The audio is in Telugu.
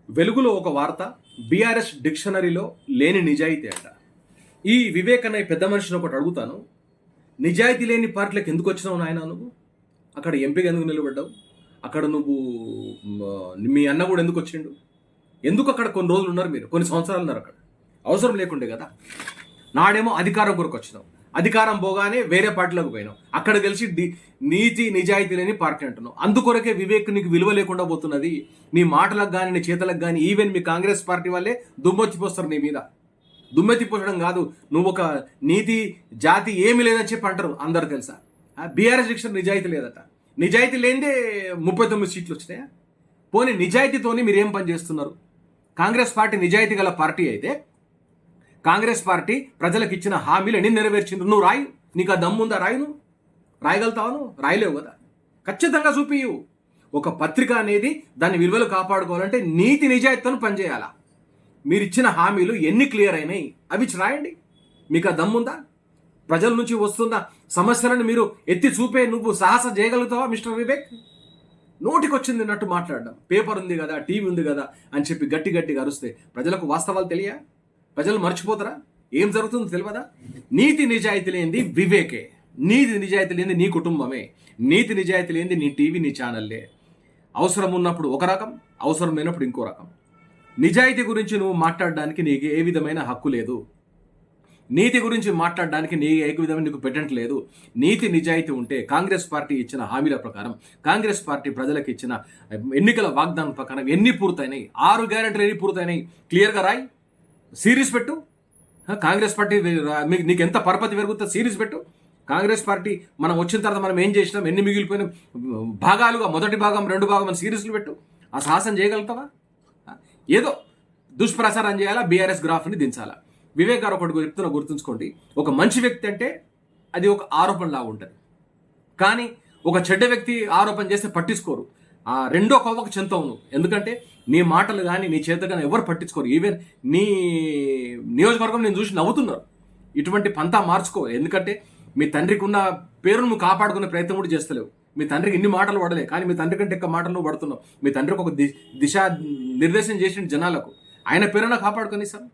వెలుగులో ఒక వార్త, బీఆర్ఎస్ డిక్షనరీలో లేని నిజాయితీ అంట. ఈ వివేక్ అనే పెద్ద మనిషిని ఒకటి అడుగుతాను. నిజాయితీ లేని పార్టీలకు ఎందుకు వచ్చినావు నాయన నువ్వు? అక్కడ ఎంపీగా ఎందుకు నిలబడ్డావు? అక్కడ నువ్వు మీ అన్న కూడా ఎందుకు వచ్చిండు? ఎందుకు అక్కడ కొన్ని రోజులు ఉన్నారు మీరు? కొన్ని సంవత్సరాలు ఉన్నారు అక్కడ. అవసరం లేకుండే కదా. నాడేమో అధికారం కొరకు వచ్చినావు, అధికారం పోగానే వేరే పార్టీలోకి పోయినావు, అక్కడ గెలిచి నీతి నిజాయితీ లేని పార్టీ అంటున్నావు. అందుకొరకే వివేక్ నీకు విలువ లేకుండా పోతున్నది. నీ మాటలకు కానీ నీ చేతలకు కానీ ఈవెన్ మీ కాంగ్రెస్ పార్టీ వాళ్ళే దుమ్మెత్తిపోస్తారు నీ మీద. దుమ్మెత్తిపోసడం కాదు, నువ్వు ఒక నీతి జాతి ఏమి లేదని చెప్పి అంటారు అందరు తెలుసా. బీఆర్ఎస్ డిక్షన్ నిజాయితీ లేదట. నిజాయితీ లేనిదే 39 సీట్లు వచ్చినాయా? పోనీ నిజాయితీతోని మీరు ఏం పని చేస్తున్నారు? కాంగ్రెస్ పార్టీ నిజాయితీ గల పార్టీ అయితే కాంగ్రెస్ పార్టీ ప్రజలకు ఇచ్చిన హామీలు ఎన్ని నెరవేర్చింది? నువ్వు రాయి. నీకు ఆ దమ్ముందా? రాయి. నువ్వు రాయగలుగుతావు? రాయలేవు కదా. ఖచ్చితంగా చూపియు. ఒక పత్రిక అనేది దాని విలువలు కాపాడుకోవాలంటే నీతి నిజాయితీతో పనిచేయాలా. మీరు ఇచ్చిన హామీలు ఎన్ని క్లియర్ అయినాయి అవి రాయండి. మీకు ఆ దమ్ముందా? ప్రజల నుంచి వస్తున్న సమస్యలను మీరు ఎత్తి చూపే నువ్వు సాహసం చేయగలుగుతావా మిస్టర్ వివేక్? నోటికి వచ్చింది అన్నట్టు మాట్లాడడం, పేపర్ ఉంది కదా, టీవీ ఉంది కదా అని చెప్పి గట్టి గట్టిగా అరుస్తే ప్రజలకు వాస్తవాలు తెలియా? ప్రజలు మర్చిపోతారా? ఏం జరుగుతుందో తెలియదా? నీతి నిజాయితీ లేనిది వివేకే. నీతి నిజాయితీ లేనిది నీ కుటుంబమే. నీతి నిజాయితీ లేనిది నీ టీవీ, నీ ఛానల్లే. అవసరం ఉన్నప్పుడు ఒక రకం, అవసరం లేనప్పుడు ఇంకో రకం. నిజాయితీ గురించి నువ్వు మాట్లాడడానికి నీకు ఏ విధమైన హక్కు లేదు. నీతి గురించి మాట్లాడడానికి ఏ విధమైన నీకు పెటెంట్ లేదు. నీతి నిజాయితీ ఉంటే కాంగ్రెస్ పార్టీ ఇచ్చిన హామీల ప్రకారం, కాంగ్రెస్ పార్టీ ప్రజలకు ఇచ్చిన ఎన్నికల వాగ్దానం ప్రకారం ఎన్ని పూర్తయినాయి? 6 గ్యారెంటీలు ఎన్ని పూర్తయినాయి? క్లియర్గా రాయి. సిరీస్ పెట్టు. కాంగ్రెస్ పార్టీ నీకు ఎంత పరపతి పెరుగుతుందో సిరీస్ పెట్టు. కాంగ్రెస్ పార్టీ మనం వచ్చిన తర్వాత మనం ఏం చేసినాం, ఎన్ని మిగిలిపోయిన భాగాలుగా, మొదటి భాగం, 2 భాగం అని సిరీస్లు పెట్టు. ఆ సాహసం చేయగలుగుతావా? ఏదో దుష్ప్రచారం చేయాలా, బీఆర్ఎస్ గ్రాఫ్ని దించాలా. వివేక్ గారు ఒకటి చెప్తున్నా, గుర్తుంచుకోండి. ఒక మంచి వ్యక్తి అంటే అది ఒక ఆరోపణలా ఉంటుంది, కానీ ఒక చెడ్డ వ్యక్తి ఆరోపణ చేస్తే పట్టించుకోరు. ఆ రెండో కోవకు చెంతవు నువ్వు. ఎందుకంటే నీ మాటలు కానీ నీ చేత కానీ ఎవరు పట్టించుకోరు. ఈవెన్ నీ నియోజకవర్గం నేను చూసి నవ్వుతున్నారు. ఇటువంటి పంతా మార్చుకో. ఎందుకంటే మీ తండ్రికి ఉన్న పేరును నువ్వు కాపాడుకునే ప్రయత్నం కూడా చేస్తలేవు. మీ తండ్రికి ఇన్ని మాటలు పడలే, కానీ మీ తండ్రి కంటే ఎక్కువ మాటలు నువ్వు పడుతున్నావు. మీ తండ్రికి ఒక దిశా నిర్దేశం చేసిన జనాలకు ఆయన పేరున కాపాడుకొని సార్.